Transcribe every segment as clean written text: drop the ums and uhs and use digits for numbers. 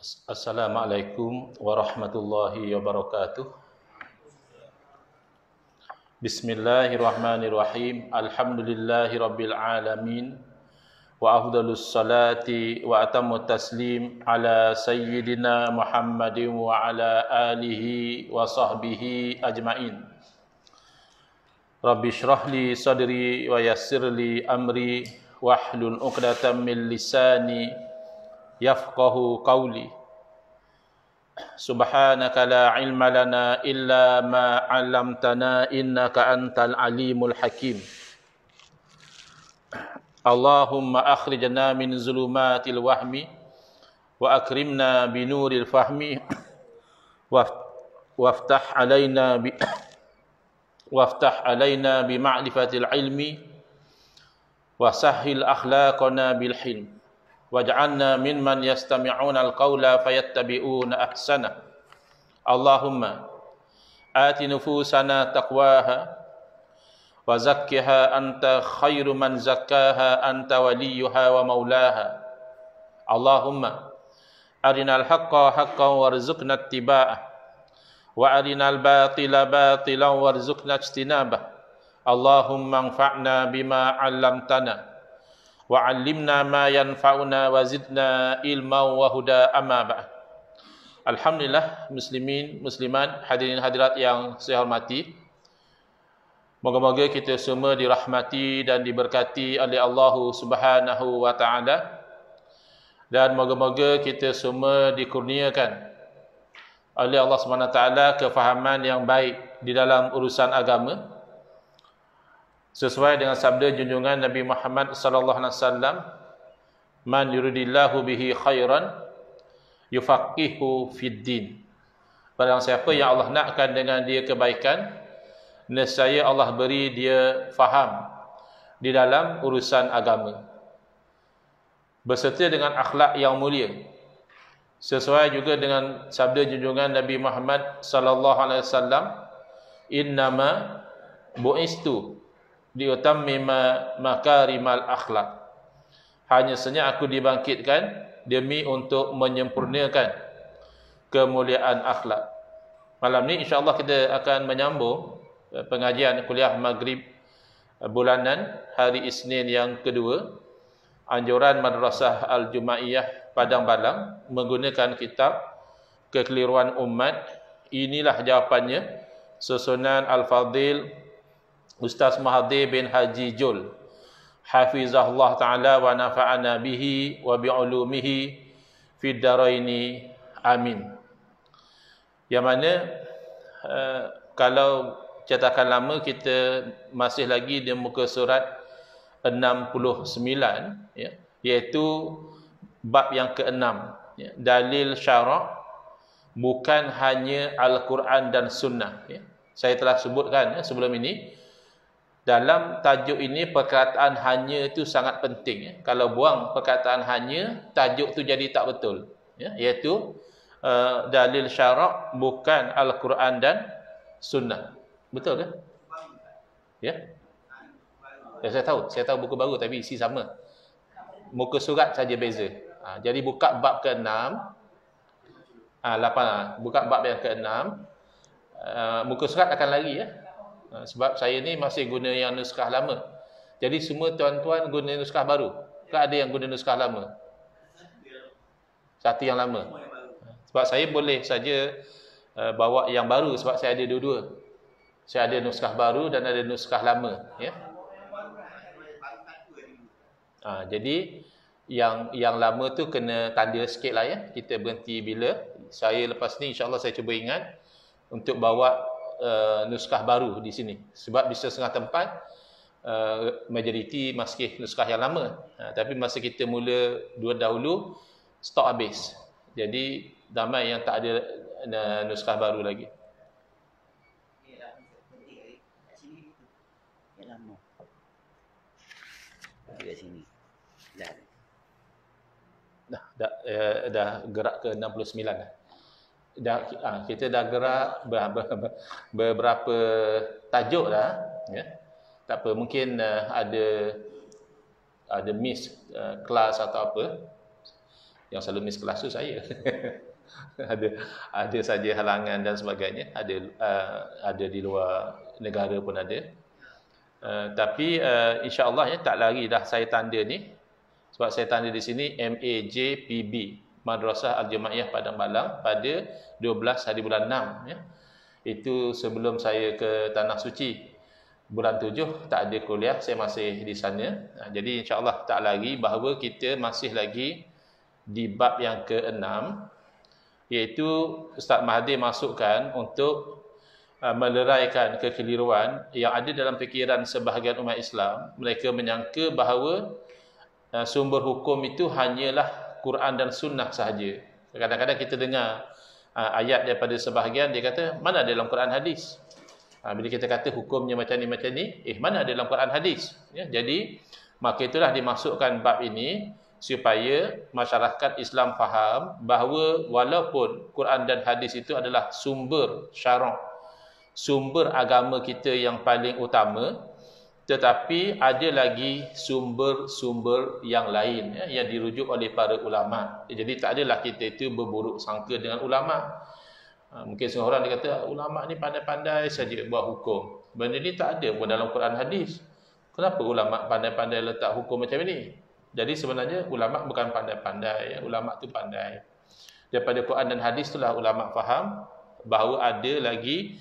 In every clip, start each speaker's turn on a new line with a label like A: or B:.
A: Assalamualaikum warahmatullahi wabarakatuh. Bismillahirrahmanirrahim. Alhamdulillahi rabbil alamin. Wa afdalus salati wa atammu taslim ala sayyidina Muhammadin wa ala alihi wa sahbihi ajmain. Rabbi shrah li sadri wa yassir li amri wahlul 'uqdatam min lisani yafqahu qawli. Subhanaka la ilma lana illa ma 'allamtana innaka antal alimul hakim. Allahumma akhrijna min zulumatil wahmi wa akrimna binuril fahmi waftah alaina bi ma'rifatil ilmi wa sahhil akhlaqana bil hilm. Waj'alna mimman yastami'una al-qawla fayattabi'una ahsana. Allahumma ati nufusana taqwaha wa zakkiha anta khairu man zakkaha anta waliyuha wa maulaha. Allahumma arinal haqqa haqqan warzuqna ittiba'ah wa arinal batila batilan warzuqna ijtinabah. Allahumma anfa'na bima 'allamtana wa 'allimna ma yanfa'una wa zidna ilman wa huda amma ba'd. Alhamdulillah, muslimin, muslimat, hadirin hadirat yang saya hormati. Moga-moga kita semua dirahmati dan diberkati oleh Allah Subhanahu wa taala. Dan moga-moga kita semua dikurniakan oleh Allah Subhanahu wa taala kefahaman yang baik di dalam urusan agama. Sesuai dengan sabda junjungan Nabi Muhammad sallallahu alaihi wasallam, man yuridillahu bihi khairan yufaqihu fid din. Barang siapa yang Allah nakkan dengan dia kebaikan, nescaya Allah beri dia faham di dalam urusan agama, berserta dengan akhlak yang mulia. Sesuai juga dengan sabda junjungan Nabi Muhammad sallallahu alaihi wasallam, innama bu'istu diutammima makarimal akhlak. Hanya saja aku dibangkitkan demi untuk menyempurnakan kemuliaan akhlak. Malam ni insya-Allah kita akan menyambung pengajian kuliah Maghrib bulanan hari Isnin yang kedua, anjuran Madrasah Al-Jumaiyah Padang Balang menggunakan kitab Kekeliruan Umat. Inilah jawapannya, susunan Al-Fadhil Ustaz Mahathir bin Haji Jul, hafizahullah ta'ala wa nafa'ana bihi wa bi'ulumihi fid daraini amin. Yang mana kalau cetakan lama kita masih lagi di muka surat 69, ya, iaitu bab yang ke-6, ya, dalil syarak bukan hanya Al-Quran dan Sunnah, ya. Saya telah sebutkan, ya, sebelum ini. Dalam tajuk ini perkataan hanya itu sangat penting, ya. Kalau buang perkataan hanya, tajuk tu jadi tak betul, ya. Iaitu dalil syarak bukan Al-Quran dan Sunnah. Betul ke? Ya? Ya, saya tahu buku baru tapi isi sama. Muka surat saja beza. Jadi buka bab ke-6. 8. Buka bab yang ke-6. Muka surat akan lari, ya. Sebab saya ni masih guna yang nuskah lama. Jadi semua tuan-tuan guna nuskah baru. Ke ada yang guna nuskah lama? Satu yang lama. Sebab saya boleh saja bawa yang baru sebab saya ada dua-dua. Saya ada nuskah baru dan ada nuskah lama, ya. Jadi yang lama tu kena tanda sikit lah, ya. Kita berhenti bila. Saya lepas ni insya-Allah saya cuba ingat untuk bawa nuskah baru di sini. Sebab di setengah tempat majoriti masih nuskah yang lama. Tapi masa kita mula dua dahulu, stok habis. Jadi ramai yang tak ada nuskah baru lagi. Di sini. Dah gerak ke 69 dah. Kita dah gerak beberapa tajuk dah, ya. Tak apa, mungkin ada miss kelas atau apa. Yang selalu miss kelas tu saya. ada saja halangan dan sebagainya, ada di luar negara pun ada. Tapi insya-Allah ya, tak lari dah saya tanda ni. Sebab saya tanda di sini MAJPB, Madrasah Al-Jamaiyah Padang Balang, pada 12 hari bulan 6 ya. Itu sebelum saya ke Tanah Suci. Bulan 7 tak ada kuliah, saya masih di sana. Jadi insya-Allah tak lari, bahawa kita masih lagi di bab yang ke-6, iaitu Ustaz Mahathir masukkan untuk meleraikan kekeliruan yang ada dalam fikiran sebahagian umat Islam. Mereka menyangka bahawa sumber hukum itu hanyalah Quran dan Sunnah sahaja. Kadang-kadang kita dengar ayat daripada sebahagian, dia kata, mana ada dalam Quran hadis? Bila kita kata hukumnya macam ni, mana ada dalam Quran hadis? Ya, jadi, maka itulah dimasukkan bab ini, supaya masyarakat Islam faham bahawa walaupun Quran dan hadis itu adalah sumber syarak, sumber agama kita yang paling utama, tetapi ada lagi sumber-sumber yang lain ya, yang dirujuk oleh para ulama. Jadi tak adalah kita itu berburuk sangka dengan ulama. Mungkin semua orang dia kata ulama ni pandai-pandai saja buat hukum. Benda ni tak ada pun dalam Quran hadis. Kenapa ulama pandai-pandai letak hukum macam ni? Jadi sebenarnya ulama bukan pandai-pandai ya. Ulama tu pandai. Daripada Quran dan hadis itulah ulama faham bahawa ada lagi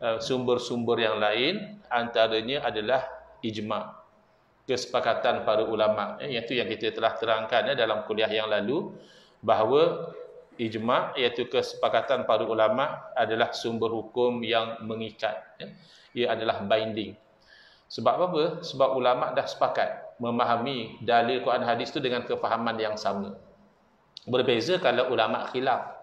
A: sumber-sumber yang lain, antaranya adalah ijma', kesepakatan para ulama. Iaitu yang kita telah terangkan dalam kuliah yang lalu, bahawa ijma', iaitu kesepakatan para ulama, adalah sumber hukum yang mengikat. Ia adalah binding. Sebab apa? Sebab ulama dah sepakat memahami dalil Quran hadis itu dengan kefahaman yang sama. Berbeza kalau ulama khilaf.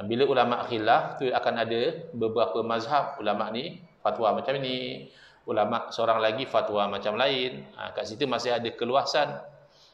A: Bila ulama khilaf tu akan ada beberapa mazhab. Ulama ni fatwa macam ni, ulama seorang lagi fatwa macam lain. Kat situ masih ada keluasan.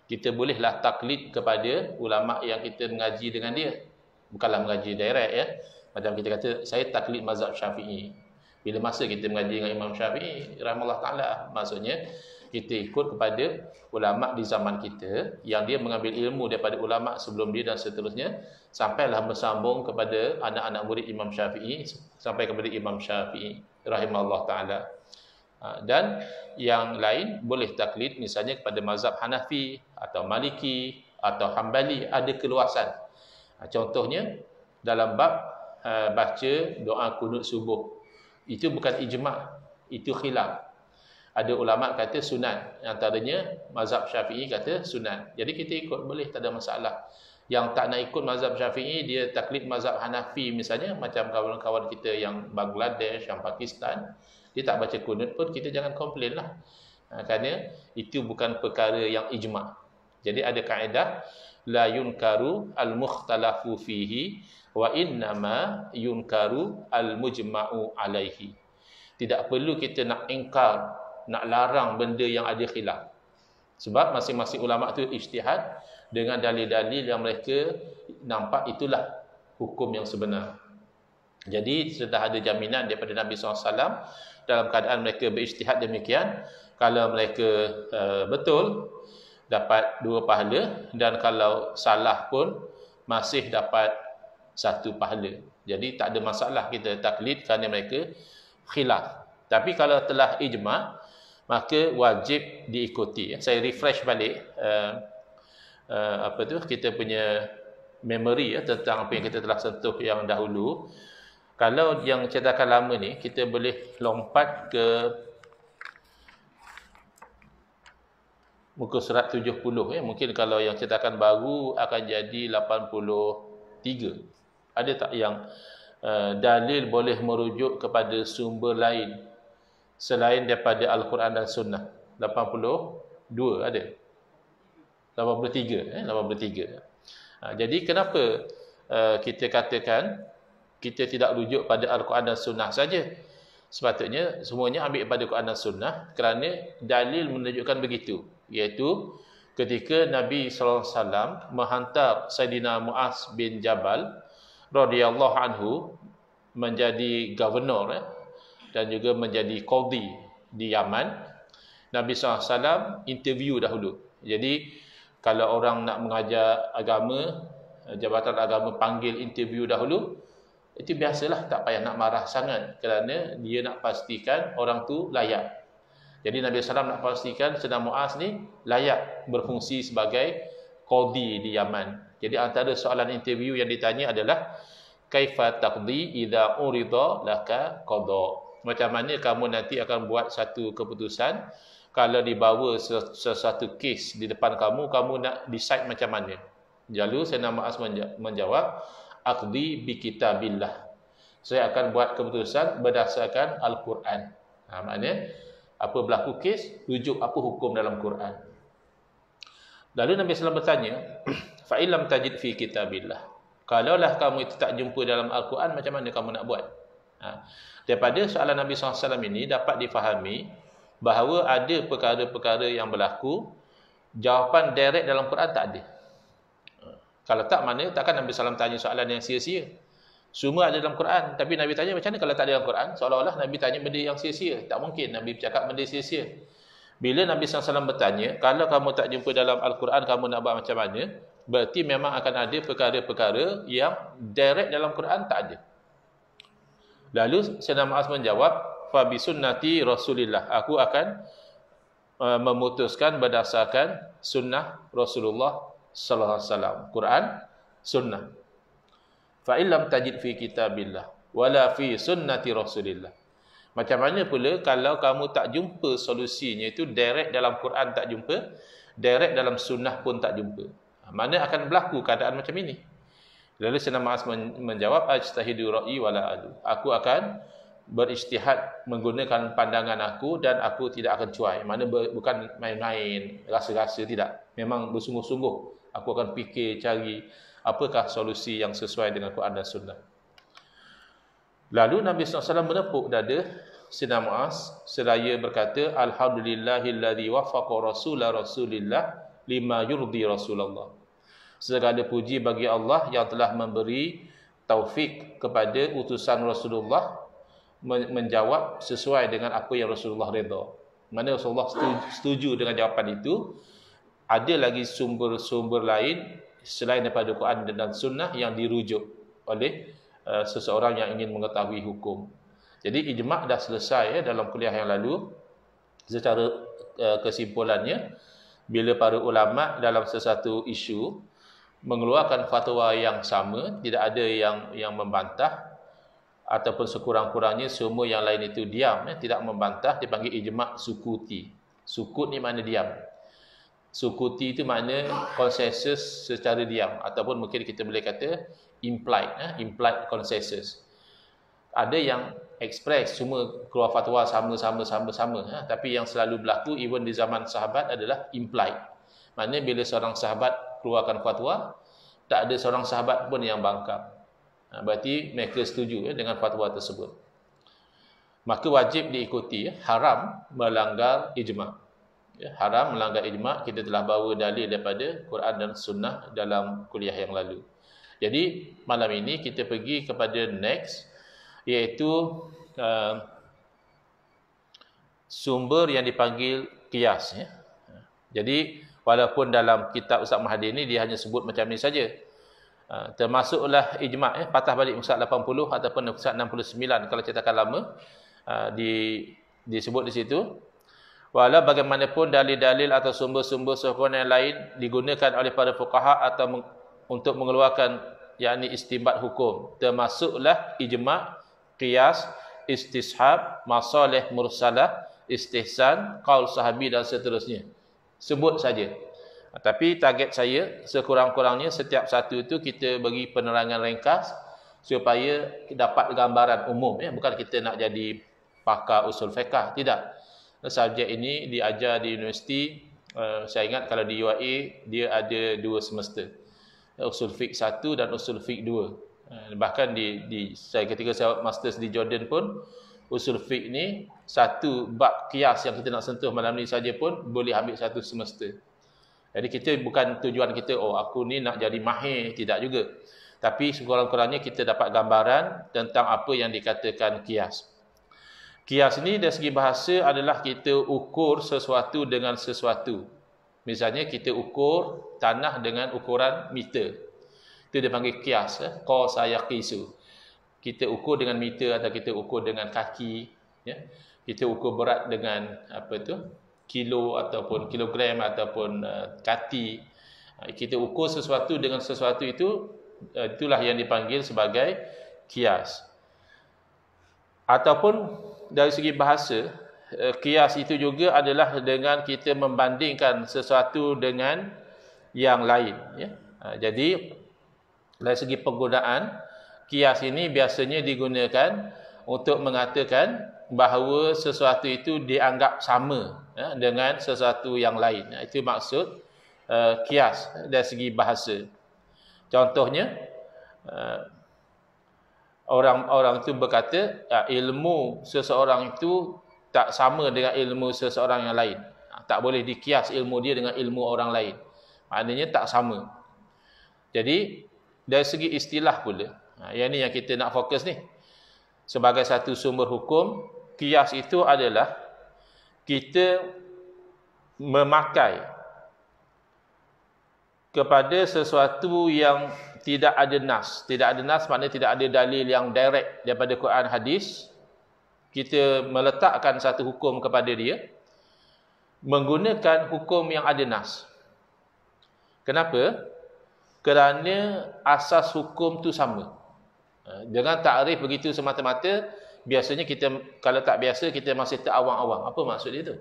A: Kita bolehlah taklid kepada ulama yang kita mengaji dengan dia. Bukanlah mengaji direct ya. Macam kita kata, saya taklid mazhab Syafi'i. Bila masa kita mengaji dengan Imam Syafi'i rahimahullah taala, maksudnya kita ikut kepada ulama di zaman kita yang dia mengambil ilmu daripada ulama sebelum dia dan seterusnya, sampailah bersambung kepada anak-anak murid Imam Syafi'i sampai kepada Imam Syafi'i rahimahullah taala. Dan yang lain boleh taklid misalnya kepada mazhab Hanafi atau Maliki atau Hambali, ada keluasan. Contohnya dalam bab baca doa kunut subuh, itu bukan ijma', itu khilaf. Ada ulama kata sunat, antaranya mazhab Syafi'i kata sunat. Jadi kita ikut boleh, tak ada masalah. Yang tak nak ikut mazhab Syafi'i, dia taklid mazhab Hanafi misalnya, macam kawan-kawan kita yang Bangladesh, yang Pakistan, dia tak baca kunut pun, kita jangan komplain lah. Kerana itu bukan perkara yang ijma'. Jadi ada kaedah, la yunkaru al-mukhtalafu fihi wa innama yunkaru al-mujma'u alaihi. Tidak perlu kita nak ingkar, nak larang benda yang ada khilaf. Sebab masing-masing ulama' tu ijtihad dengan dalil-dalil yang mereka nampak itulah hukum yang sebenar. Jadi sudah ada jaminan daripada Nabi SAW dalam keadaan mereka berijtihad demikian. Kalau mereka betul, dapat 2 pahala, dan kalau salah pun masih dapat 1 pahala. Jadi tak ada masalah kita taklid kerana mereka khilaf. Tapi kalau telah ijma', maka wajib diikuti. Saya refresh balik kita punya memory tentang apa yang kita telah sentuh yang dahulu. Kalau yang cetakan lama ni, kita boleh lompat ke muka surat 70 ya. Mungkin kalau yang cetakan baru akan jadi 83. Ada tak yang dalil boleh merujuk kepada sumber lain selain daripada Al-Quran dan Sunnah? 82 ada. 83 83. Jadi kenapa kita katakan kita tidak rujuk pada Al-Quran dan Sunnah saja? Sepatutnya semuanya ambil pada Quran dan Sunnah, kerana dalil menunjukkan begitu. Iaitu ketika Nabi SAW menghantar Saidina Muaz bin Jabal radhiyallahu anhu menjadi gubernur dan juga menjadi qadhi di Yaman, Nabi SAW interview dahulu. Jadi Kalau orang nak mengajar agama, jabatan agama panggil interview dahulu, itu biasalah, tak payah nak marah sangat kerana dia nak pastikan orang tu layak. Jadi Nabi SAW nak pastikan Sayyidina Muaz ni layak berfungsi sebagai qadi di Yaman. Jadi antara soalan interview yang ditanya adalah kaifa taqdi idza urida laka qada. Macam mana kamu nanti akan buat satu keputusan kalau dibawa sesuatu kes di depan kamu, kamu nak decide macam mana? Lalu Sayyidina Muaz menjawab, aqdi bi kitabillah. Saya akan buat keputusan berdasarkan Al-Quran. Maknanya apa berlaku kes, rujuk apa hukum dalam Quran. Lalu Nabi SAW bertanya, fa illam tajid fi kitabillah. Kalaulah kamu itu tak jumpa dalam Al-Quran, macam mana kamu nak buat? Daripada soalan Nabi SAW ini dapat difahami bahawa ada perkara-perkara yang berlaku, jawapan direct dalam Quran tak ada. Kalau tak, mana takkan Nabi SAW tanya soalan yang sia-sia. Semua ada dalam Quran, tapi Nabi tanya macam mana kalau tak ada dalam Quran? Seolah-olah Nabi tanya benda yang sia-sia. Tak mungkin Nabi bercakap benda sia-sia. Bila Nabi SAW bertanya, kalau kamu tak jumpa dalam Al-Quran, kamu nak buat macam mana? Berarti memang akan ada perkara-perkara yang direct dalam Quran tak ada. Lalu Sayyidina Muaz menjawab, fa bi sunnati Rasulillah. Aku akan memutuskan berdasarkan sunnah Rasulullah sallallahu alaihi wasallam. Quran, sunnah. Fa illam tajid fi kitabillah wala fi sunnati Rasulillah. Macam mana pula kalau kamu tak jumpa solusinya itu direct dalam Quran tak jumpa, direct dalam sunnah pun tak jumpa. Mana akan berlaku keadaan macam ini? Lalu Sayyidina Muaz menjawab, ajtahidu ra'i wala adu. Aku akan berijtihad menggunakan pandangan aku dan aku tidak akan cuai. Mana bukan main-main, rasa-rasa, tidak. Memang bersungguh-sungguh. Aku akan fikir, cari apakah solusi yang sesuai dengan Quran dan Sunnah. Lalu Nabi SAW menepuk dada Sayyidina Muaz seraya berkata, alhamdulillahilladzi wafaqa rasulillah lima yurdi Rasulullah. Segala puji bagi Allah yang telah memberi taufik kepada utusan Rasulullah menjawab sesuai dengan apa yang Rasulullah redha. Mana Rasulullah setuju dengan jawapan itu. Ada lagi sumber-sumber lain selain daripada Quran dan Sunnah yang dirujuk oleh seseorang yang ingin mengetahui hukum. Jadi ijma' dah selesai dalam kuliah yang lalu. Secara kesimpulannya, bila para ulama dalam sesuatu isu mengeluarkan fatwa yang sama, tidak ada yang membantah, ataupun sekurang-kurangnya semua yang lain itu diam, tidak membantah, dipanggil ijma' sukuti. Sukut ni makna diam. Sukuti itu makna konsensus secara diam, ataupun mungkin kita boleh kata implied consensus. Ada yang express, semua keluar fatwa sama, tapi yang selalu berlaku even di zaman sahabat adalah implied. Maknanya bila seorang sahabat keluarkan fatwa, tak ada seorang sahabat pun yang bangkang. Berarti mereka setuju dengan fatwa tersebut. Maka wajib diikuti, haram melanggar ijma'. Haram melanggar ijma', kita telah bawa dalil daripada Quran dan Sunnah dalam kuliah yang lalu. Jadi malam ini kita pergi kepada next, iaitu sumber yang dipanggil qiyas. Jadi walaupun dalam kitab Ustaz Mahathir ni dia hanya sebut macam ni saja. Termasuklah ijma', patah balik muka 80 ataupun muka 69 kalau cetakan lama, disebut di situ. Walau bagaimanapun dalil-dalil atau sumber-sumber sokongan yang lain digunakan oleh para fuqaha atau untuk mengeluarkan yakni istinbat hukum, termasuklah ijma', qiyas, istishab, masalih mursalah, istihsan, qaul sahabi dan seterusnya. Sebut saja. Tapi target saya sekurang-kurangnya setiap satu itu kita bagi penerangan ringkas supaya dapat gambaran umum, bukan kita nak jadi pakar usul fiqh, tidak. Subjek ini diajar di universiti, saya ingat kalau di UAE dia ada 2 semester, usul fiqh 1 dan usul fiqh 2. Bahkan saya ketika saya masters di Jordan pun, usul fiqh ni satu bab qiyas yang kita nak sentuh malam ni saja pun boleh ambil 1 semester. Jadi kita bukan tujuan kita, aku ni nak jadi mahir, tidak juga. Tapi sekurang-kurangnya kita dapat gambaran tentang apa yang dikatakan qiyas. Qiyas ni dari segi bahasa adalah kita ukur sesuatu dengan sesuatu. Misalnya kita ukur tanah dengan ukuran meter. Itu dia panggil kias, qasa yaqisu. Kita ukur dengan meter atau kita ukur dengan kaki, ya. Kita ukur berat dengan kilo ataupun kilogram ataupun kati. Kita ukur sesuatu dengan sesuatu itu, itulah yang dipanggil sebagai kias. Ataupun dari segi bahasa, kias itu juga adalah dengan kita membandingkan sesuatu dengan yang lain, ya. Jadi dari segi penggunaan, kias ini biasanya digunakan untuk mengatakan bahawa sesuatu itu dianggap sama, ya, dengan sesuatu yang lain. Itu maksud kias dari segi bahasa. Contohnya, orang-orang itu berkata ilmu seseorang itu tak sama dengan ilmu seseorang yang lain. Tak boleh dikias ilmu dia dengan ilmu orang lain. Maknanya tak sama. Jadi dari segi istilah pula, yang ni yang kita nak fokus ni. Sebagai satu sumber hukum, kias itu adalah kita memakai kepada sesuatu yang tidak ada nas. Tidak ada nas maknanya tidak ada dalil yang direct daripada Quran hadis. Kita meletakkan satu hukum kepada dia menggunakan hukum yang ada nas. Kenapa? Kerana asas hukum tu sama. Dengan takrif begitu semata-mata, biasanya kita, kalau tak biasa, kita masih terawang-awang. Apa maksud dia tu?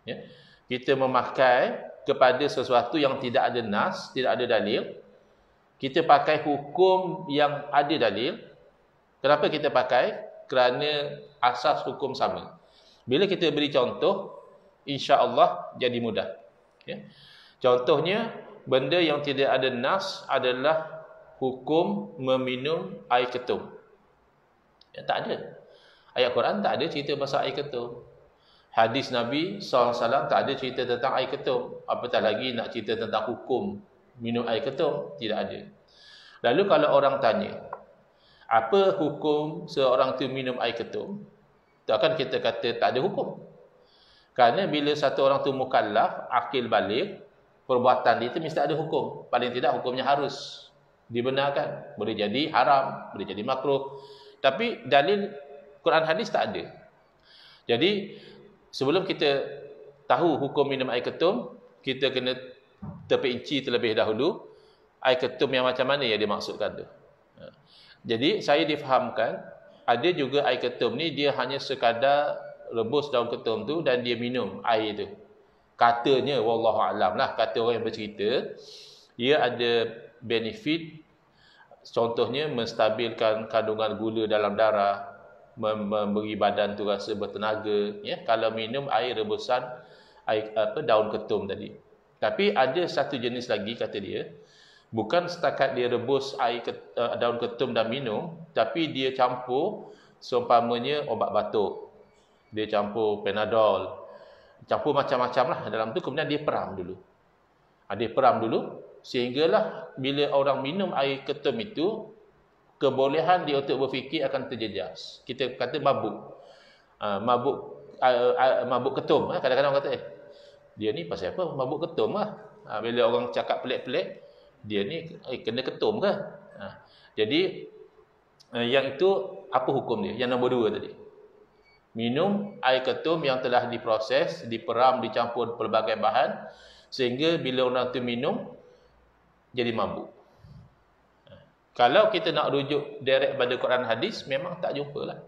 A: Ya? Kita memakai kepada sesuatu yang tidak ada nas, tidak ada dalil. Kita pakai hukum yang ada dalil. Kenapa kita pakai? Kerana asas hukum sama. Bila kita beri contoh, insya-Allah jadi mudah. Ya? Contohnya, benda yang tidak ada nas adalah hukum meminum air ketum. Ya, tak ada. Ayat Quran tak ada cerita pasal air ketum. Hadis Nabi SAW tak ada cerita tentang air ketum. Apatah lagi nak cerita tentang hukum minum air ketum. Tidak ada. Lalu kalau orang tanya, apa hukum seorang tu minum air ketum? Takkan kita kata tak ada hukum. Kerana bila satu orang tu mukallaf, akil balik, perbuatan dia itu mesti ada hukum. Paling tidak hukumnya harus dibenarkan. Boleh jadi haram, boleh jadi makruh. Tapi dalil Quran hadis tak ada. Jadi sebelum kita tahu hukum minum air ketum, kita kena terperinci terlebih dahulu air ketum yang macam mana yang dimaksudkan tu. Jadi saya difahamkan ada juga air ketum ni dia hanya sekadar rebus daun ketum tu dan dia minum air tu. Katanya wallahu alam lah, kata orang yang bercerita, ia ada benefit, contohnya menstabilkan kandungan gula dalam darah, memberi badan tu rasa bertenaga, ya, kalau minum air rebusan daun ketum tadi. Tapi ada satu jenis lagi, kata dia, bukan setakat dia rebus daun ketum dan minum, tapi dia campur seumpamanya obat batuk, dia campur Panadol, campur macam-macam lah dalam tu, kemudian dia peram dulu. Dia peram dulu, sehinggalah bila orang minum air ketum itu, kebolehan dia untuk berfikir akan terjejas. Kita kata mabuk. Mabuk ketum. Kadang-kadang orang kata, dia ni pasal apa? Mabuk ketum lah. Bila orang cakap pelik-pelik, dia ni kena ketum ke? Jadi, yang itu, apa hukum dia? Yang nombor 2 tadi. Minum air ketum yang telah diproses, diperam, dicampur pelbagai bahan, sehingga bila orang tu minum, jadi mabuk. Kalau kita nak rujuk direct pada Quran hadis, memang tak jumpa lah.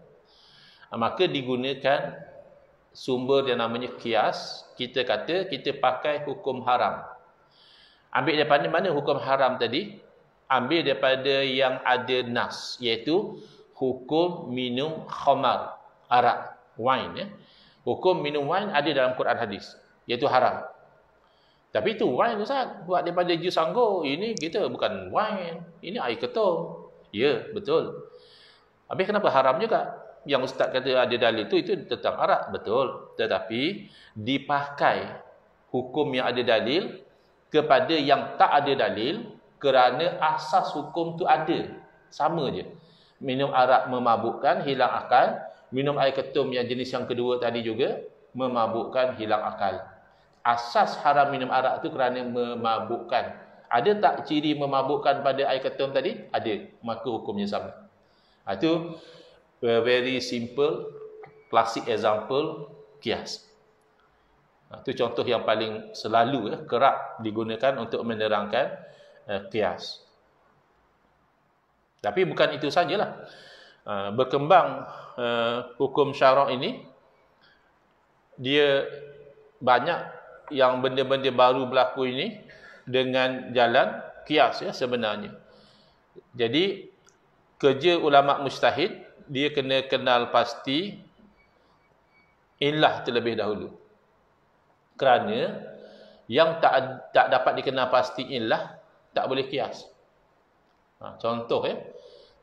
A: Maka digunakan sumber yang namanya kias. Kita kata, kita pakai hukum haram. Ambil daripada mana hukum haram tadi? Ambil daripada yang ada nas, iaitu hukum minum khamar, arak, wine. Ya. Hukum minum wine ada dalam Quran hadis, iaitu haram. Tapi itu wine, Ustaz, buat daripada jus anggur. Ini kita bukan wine, ini air ketum. Ya, betul. Habis kenapa haram juga? Yang Ustaz kata ada dalil itu tentang arak, betul. Tetapi dipakai hukum yang ada dalil kepada yang tak ada dalil, kerana asas hukum tu ada. Sama je. Minum arak memabukkan, hilang akal. Minum air ketum yang jenis yang kedua tadi juga memabukkan, hilang akal. asas haram minum arak tu kerana memabukkan. Ada tak ciri memabukkan pada air ketum tadi? Ada. Maka hukumnya sama. Itu very simple, classic example, kias. Itu contoh yang paling selalu kerap digunakan untuk menerangkan kias. Tapi bukan itu sajalah. Berkembang hukum syarak ini, dia banyak yang benda-benda baru berlaku ini dengan jalan kias sebenarnya. Jadi kerja ulama mujtahid, dia kena kenal pasti illah terlebih dahulu. Kerana yang tak dapat dikenal pasti illah tak boleh kias. Contoh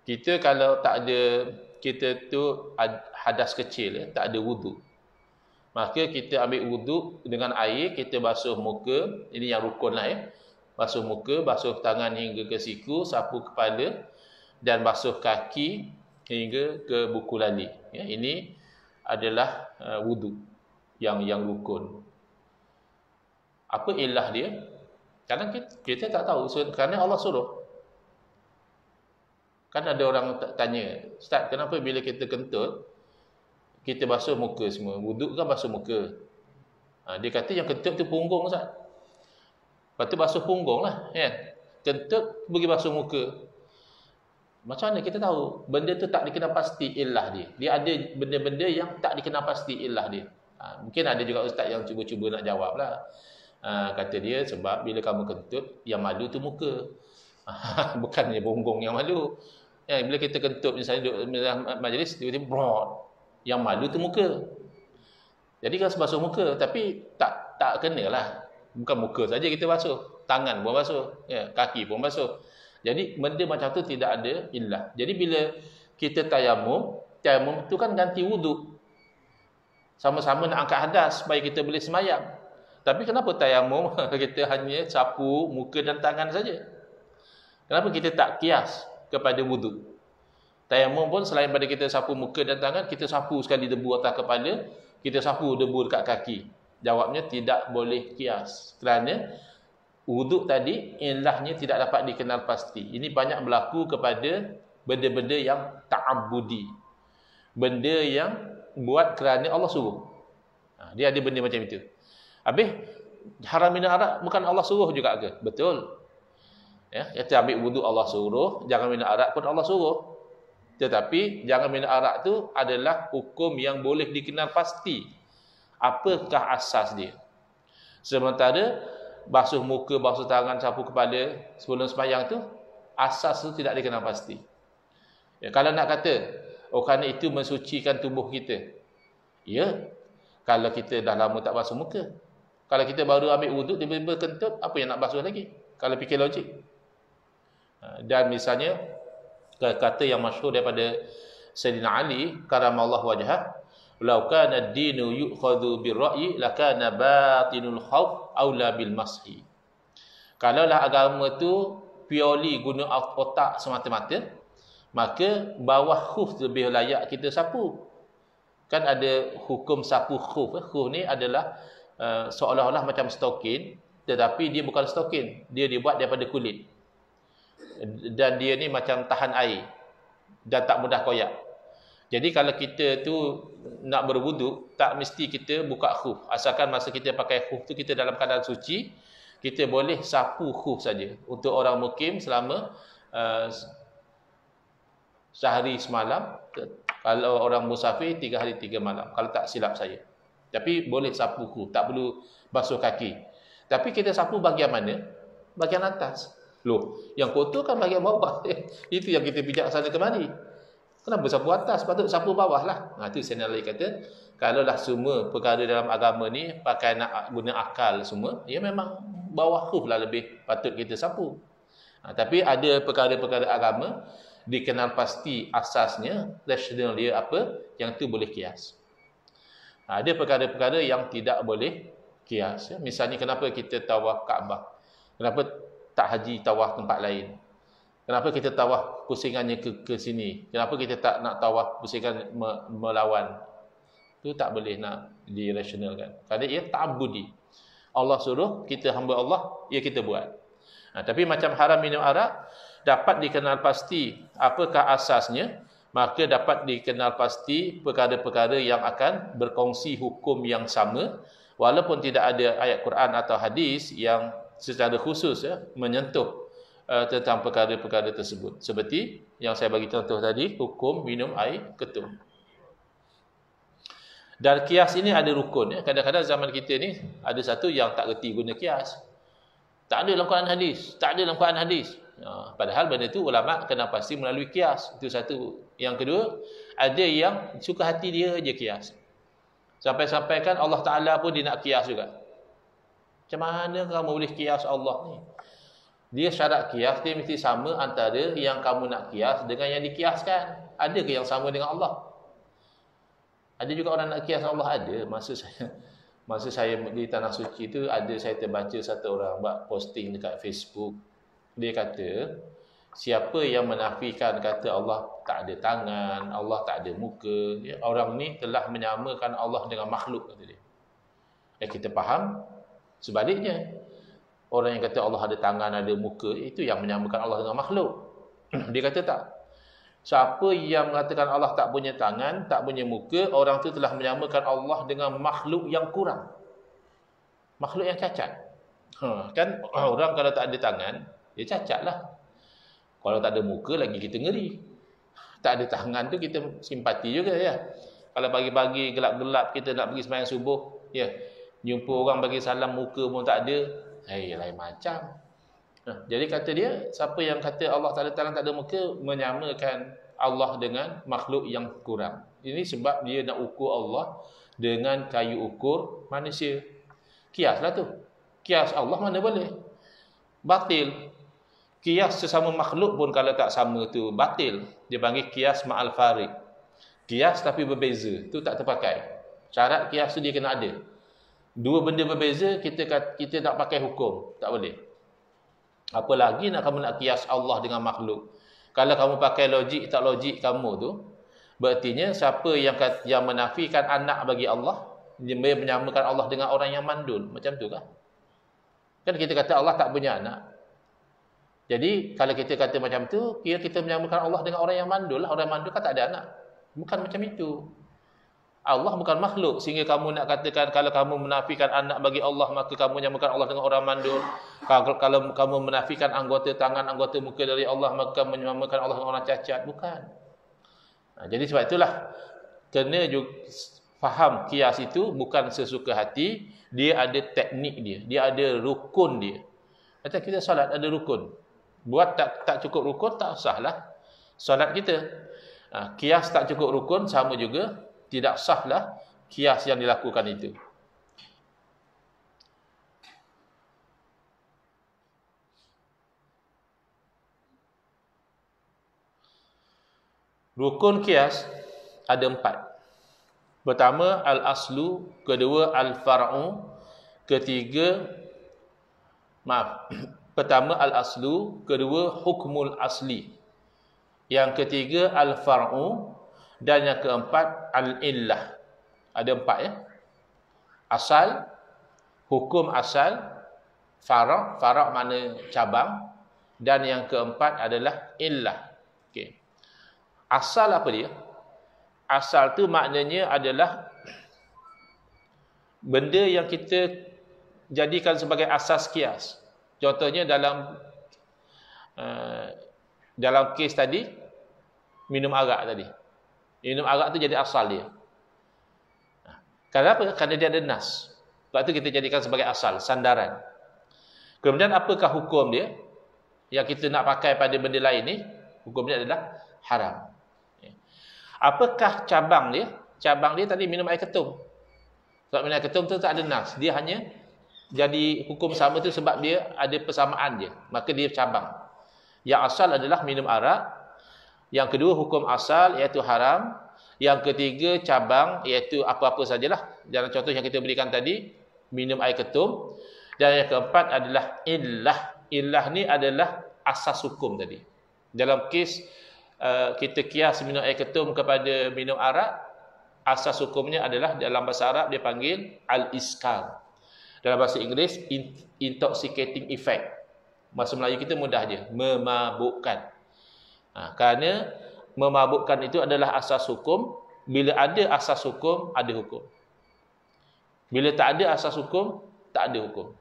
A: kita kalau tak ada, kita tu hadas kecil tak ada wudu. Maka kita ambil wudu dengan air, kita basuh muka, ini yang rukun lah basuh muka, basuh tangan hingga ke siku, sapu kepala dan basuh kaki hingga ke buku lali. Ini adalah wudu yang rukun. Apa illah dia? Kadang kita tak tahu, kerana Allah suruh. Kan ada orang tanya, Ustaz, kenapa bila kita kentut kita basuh muka semua? Wuduk kan basuh muka. Dia kata yang kentut tu punggung, Ustaz. Lepas tu basuh punggung lah, kentut pergi basuh muka. Macam mana kita tahu? Benda tu tak dikenal pasti illah dia. Dia ada benda-benda yang tak dikenal pasti illah dia. Mungkin ada juga ustaz yang cuba-cuba nak jawab lah. Kata dia sebab bila kamu kentut, yang malu tu muka. Bukannya punggung yang malu. Bila kita kentut misalnya duduk majlis, tiba-tiba brod. Yang malu tu muka. Jadi kan basuh muka, tapi tak kena lah. Bukan muka saja kita basuh, tangan pun basuh, kaki pun basuh. Jadi benda macam tu tidak ada illah. Jadi bila kita tayamum tu kan ganti wuduk. Sama-sama nak angkat hadas supaya kita boleh semayang. Tapi kenapa tayamum kita hanya sapu muka dan tangan saja? Kenapa kita tak kias kepada wuduk? Tayamum pun selain pada kita sapu muka dan tangan, kita sapu sekali debu atas kepala, kita sapu debu dekat kaki. Jawabnya tidak boleh kias. Kerana wuduk tadi ilahnya tidak dapat dikenal pasti. Ini banyak berlaku kepada benda-benda yang ta'abbudi. Benda yang buat kerana Allah suruh. Dia ada benda macam itu. Habis haram minum arak bukan Allah suruh juga ke? Betul. Kita ambil wuduk Allah suruh, jangan minum arak pun Allah suruh. Tetapi jangan minum arak tu adalah hukum yang boleh dikenal pasti. Apakah asas dia? Sementara basuh muka, basuh tangan, sapu kepala sebelum sembahyang tu, asas tu tidak dikenal pasti. Kalau nak kata, kerana itu mensucikan tubuh kita. Kalau kita dah lama tak basuh muka. Kalau kita baru ambil wuduk, tiba-tiba kentut, apa yang nak basuh lagi? Kalau fikir logik. Dan misalnya, kata yang masyhur daripada Sayyidina Ali, karamallahu wajhah, "Lau kana ad-dinu yu'khadhu bir-ra'yi, lakana batinul khawf aula bil mashi." Kalaulah agama tu purely guna otak semata-mata, maka bawah khuf lebih layak kita sapu. Kan ada hukum sapu khuf. Khuf ni adalah seolah-olah macam stokin, tetapi dia bukan stokin. Dia dibuat daripada kulit. Dan dia ni macam tahan air dan tak mudah koyak. Jadi kalau kita tu nak berwuduk, tak mesti kita buka khuf. Asalkan masa kita pakai khuf tu kita dalam keadaan suci, kita boleh sapu khuf saja. Untuk orang mukim selama sehari semalam. Kalau orang musafir 3 hari 3 malam, kalau tak silap saya. Tapi boleh sapu khuf, tak perlu basuh kaki. Tapi kita sapu bahagian mana? Bahagian atas. Loh, yang kotor kan bahagian bawah. Itu yang kita pijak sana kemari. Kenapa sapu atas? Patut sapu bawah lah. Itu Sayyidina Ali kata, kalaulah semua perkara dalam agama ni pakai nak guna akal semua, memang bawah khuf lah lebih patut kita sapu. Tapi ada perkara-perkara agama dikenal pasti asasnya, rasional dia apa, yang tu boleh kias. Ada perkara-perkara yang tidak boleh kias. Misalnya kenapa kita tawaf Kaabah? Kenapa tak haji tawaf tempat lain? Kenapa kita tawaf pusingannya ke sini? Kenapa kita tak nak tawaf pusingan melawan? Itu tak boleh nak dirasionalkan. Kerana ia ta'abbudi. Allah suruh, kita hamba Allah, ya kita buat. Tapi macam haram minum arak, dapat dikenal pasti apakah asasnya, maka dapat dikenal pasti perkara-perkara yang akan berkongsi hukum yang sama, walaupun tidak ada ayat Quran atau hadis yang secara khusus menyentuh tentang perkara-perkara tersebut. Seperti yang saya bagi contoh tadi, hukum minum air ketum. Dan kias ini ada rukun. Kadang-kadang zaman kita ni ada satu yang tak reti guna kias. Tak ada dalam Quran hadis. Tak ada dalam Quran hadis. Padahal benda tu ulama kena pasti melalui kias. Itu satu. Yang kedua, ada yang suka hati dia je kias. Sampai-sampai kan Allah Ta'ala pun dia nak kias juga. Macam mana kamu boleh kias Allah ni? Dia syarat kias, dia mesti sama antara yang kamu nak kias dengan yang dikiaskan. Ada ke yang sama dengan Allah? Ada juga orang nak kias Allah, ada. Masa saya di Tanah Suci tu, ada saya terbaca satu orang buat posting dekat Facebook. Dia kata, siapa yang menafikan kata Allah tak ada tangan, Allah tak ada muka, orang ni telah menyamakan Allah dengan makhluk, kata dia. Kita faham sebaliknya. Orang yang kata Allah ada tangan, ada muka, itu yang menyamakan Allah dengan makhluk. Dia kata tak. Siapa yang mengatakan Allah tak punya tangan, tak punya muka, orang tu telah menyamakan Allah dengan makhluk yang kurang. Makhluk yang cacat. Kan orang kalau tak ada tangan, dia cacat lah. Kalau tak ada muka lagi kita ngeri. Tak ada tangan tu kita simpati juga ya. Kalau pagi-pagi gelap-gelap kita nak pergi sembahyang subuh, ya, jumpa orang bagi salam muka pun tak ada, lain macam. Jadi kata dia, siapa yang kata Allah tak ada tangan, tak ada muka, menyamakan Allah dengan makhluk yang kurang. Ini sebab dia nak ukur Allah dengan kayu ukur manusia. Kiaslah tu. Kias Allah mana boleh? Batil. Kias sesama makhluk pun kalau tak sama tu batil. Dia panggil kias ma'al farid. Kias tapi berbeza, tu tak terpakai. Syarat kias tu dia kena ada. Dua benda berbeza, kita nak pakai hukum, tak boleh. Apa lagi nak kamu nak kias Allah dengan makhluk? Kalau kamu pakai logik tak logik kamu tu, berartinya siapa yang menafikan anak bagi Allah, dia menyamakan Allah dengan orang yang mandul, macam tu kah? Kan kita kata Allah tak punya anak. Jadi kalau kita kata macam tu, kira kita menyamakan Allah dengan orang yang mandul lah. Orang mandul kan tak ada anak. Bukan macam itu. Allah bukan makhluk sehingga kamu nak katakan kalau kamu menafikan anak bagi Allah maka kamu menyamakan Allah dengan orang mandul. Kalau kamu menafikan anggota tangan, anggota muka dari Allah maka kamu menyamakan Allah dengan orang cacat. Bukan. Jadi sebab itulah kena juga faham kias itu bukan sesuka hati, dia ada teknik dia, dia ada rukun dia. Kata kita solat ada rukun. Buat tak cukup rukun tak sahlah solat kita. Kias tak cukup rukun sama juga, tidak sahlah kias yang dilakukan itu. Rukun kias ada 4. Pertama al-aslu, kedua al-far'u, pertama al-aslu, kedua hukmul asli. Yang ketiga al-far'u, dan yang keempat al-illah. Ada 4 ya. Asal, hukum asal, fara' makna cabang, dan yang keempat adalah illah. Okey. Asal apa dia? Asal tu maknanya adalah benda yang kita jadikan sebagai asas kias. Contohnya dalam kes tadi minum arak tadi. Minum arak tu jadi asal dia. Kenapa? Kerana dia ada nas. Sebab tu kita jadikan sebagai asal, sandaran. Kemudian apakah hukum dia? Yang kita nak pakai pada benda lain ni, hukum dia adalah haram. Apakah cabang dia? Cabang dia tadi minum air ketum. Sebab minum air ketum tu tak ada nas. Dia hanya jadi hukum sama tu sebab dia ada persamaan dia. Maka dia cabang. Yang asal adalah minum arak. Yang kedua hukum asal iaitu haram. Yang ketiga cabang iaitu apa-apa sajalah. Dalam contoh yang kita berikan tadi, minum air ketum. Dan yang keempat adalah illah. Illah ni adalah asas hukum tadi. Dalam kes kita kias minum air ketum kepada minum arak, asas hukumnya adalah dalam bahasa Arab dia panggil al-iskar. Dalam bahasa Inggeris, intoxicating effect. Bahasa Melayu kita mudah je, memabukkan. Kerana memabukkan itu adalah asas hukum. Bila ada asas hukum, ada hukum. Bila tak ada asas hukum, tak ada hukum.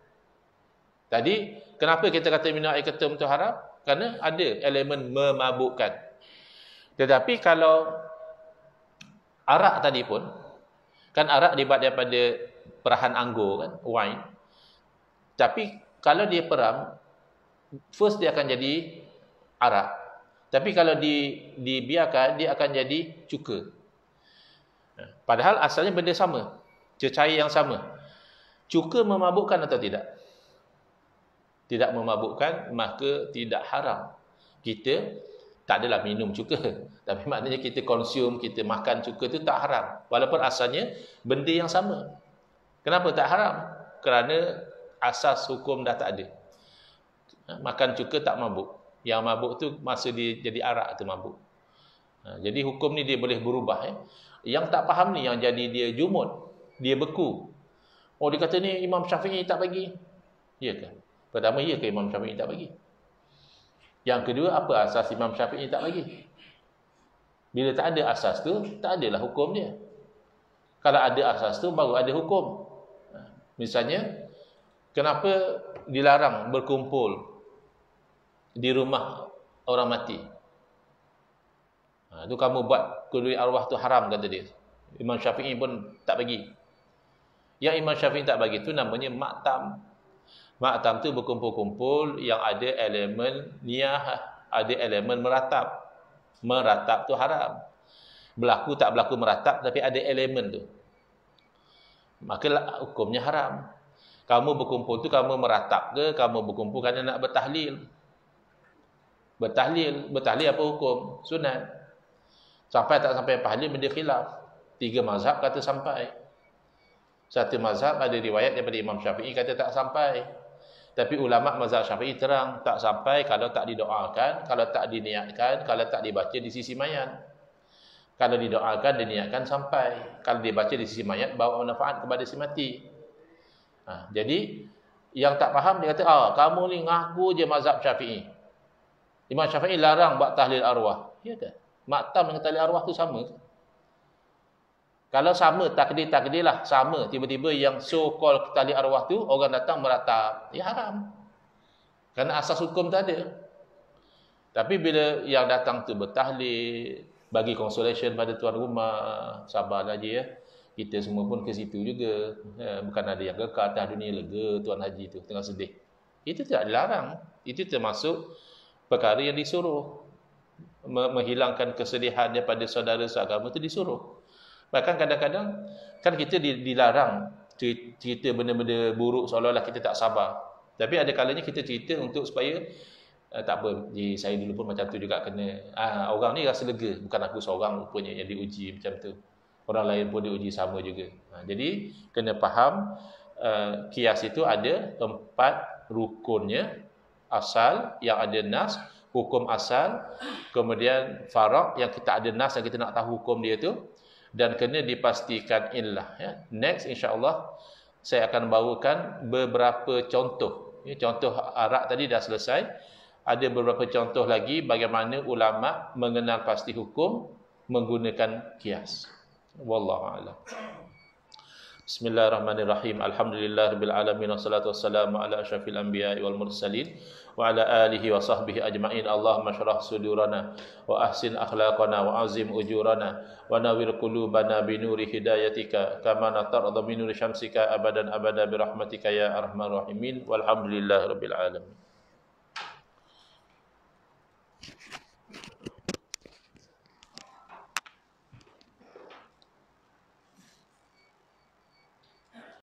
A: Tadi, kenapa kita kata minum air ketum itu haram? Kerana ada elemen memabukkan. Tetapi kalau arak tadi pun, kan arak dibuat daripada perahan anggur kan, wine. Tapi kalau dia peram, first dia akan jadi arak. Tapi kalau dibiarkan, dia akan jadi cuka. Padahal asalnya benda sama, cecair yang sama. Cuka memabukkan atau tidak? Tidak memabukkan, maka tidak haram. Kita tak adalah minum cuka, tapi maknanya kita konsum, kita makan cuka itu tak haram. Walaupun asalnya benda yang sama. Kenapa tak haram? Kerana asas hukum dah tak ada. Makan cuka tak mabuk. Yang mabuk tu masa dia jadi arak tu mabuk. Jadi hukum ni dia boleh berubah. Yang tak faham ni yang jadi dia jumud, dia beku. Oh, dia kata ni Imam Syafi'i tak bagi. Ya ke? Pertama, ya ke Imam Syafi'i tak bagi? Yang kedua, apa asas Imam Syafi'i tak bagi? Bila tak ada asas tu, tak adalah hukum dia. Kalau ada asas tu, baru ada hukum. Misalnya, kenapa dilarang berkumpul di rumah orang mati? Itu kamu buat kedui arwah tu haram, kata dia. Imam Syafi'i pun tak bagi. Yang Imam Syafi'i tak bagi tu namanya maktam. Maktam tu berkumpul-kumpul yang ada elemen niyah, ada elemen meratap. Meratap tu haram. Berlaku tak berlaku meratap, tapi ada elemen tu, maka hukumnya haram. Kamu berkumpul tu, kamu meratap ke, kamu berkumpul kerana nak bertahlil. Bertahlil apa hukum? Sunat. Sampai tak sampai tahlil, benda khilaf. 3 mazhab kata sampai. Satu mazhab ada riwayat daripada Imam Syafi'i kata tak sampai. Tapi ulama mazhab Syafi'i terang tak sampai kalau tak didoakan, kalau tak diniatkan, kalau tak dibaca di sisi mayat. Kalau didoakan, diniatkan sampai. Kalau dibaca di sisi mayat, bawa manfaat kepada si mati. Jadi yang tak faham dia kata, kamu ni ngaku je mazhab Syafi'i. Imam Syafi'i larang buat tahlil arwah. Ya ke? Maktam dengan tahlil arwah tu sama ke? Kalau sama, takdir lah sama. Tiba-tiba yang so called tahlil arwah tu, orang datang meratap, ya haram. Kerana asas hukum tak ada. Tapi bila yang datang tu bertahlil, bagi consolation pada tuan rumah, sabarlah je ya. Kita semua pun ke situ juga. Bukan ada yang kekal atas dunia, lega tuan haji tu tengah sedih. Itu tidak dilarang. Itu termasuk perkara yang disuruh. Menghilangkan kesedihan daripada saudara seagama itu disuruh. Bahkan kadang-kadang kan kita dilarang cerita benda-benda buruk seolah-olah kita tak sabar. Tapi ada kalanya kita cerita untuk supaya tak apa, saya dulu pun macam tu juga kena. Orang ni rasa lega, bukan aku seorang rupanya yang diuji macam tu. Orang lain pun diuji sama juga. Jadi kena faham kias itu ada 4 rukunnya. Asal yang ada nas, hukum asal, kemudian faraq yang kita ada nas yang kita nak tahu hukum dia tu, dan kena dipastikan illah. Next insya-Allah saya akan bawakan beberapa contoh. Contoh arak tadi dah selesai. Ada beberapa contoh lagi bagaimana ulama mengenal pasti hukum menggunakan kias. Wallahu a'lam. Bismillahirrahmanirrahim. Alhamdulillahirabbil alamin wassalatu wassalamu ala asyrafil anbiya'i wal mursalin wa ala alihi wa sahbihi ajma'in. Allahumma shrah sudurana wa ahsin akhlaqana wa azim ujurana wa nawwir qulubana bi nuri hidayatika kama natarda bi nuri syamsika abadan abada bi rahmatika ya arhamar rahimin. Walhamdulillahirabbil alamin.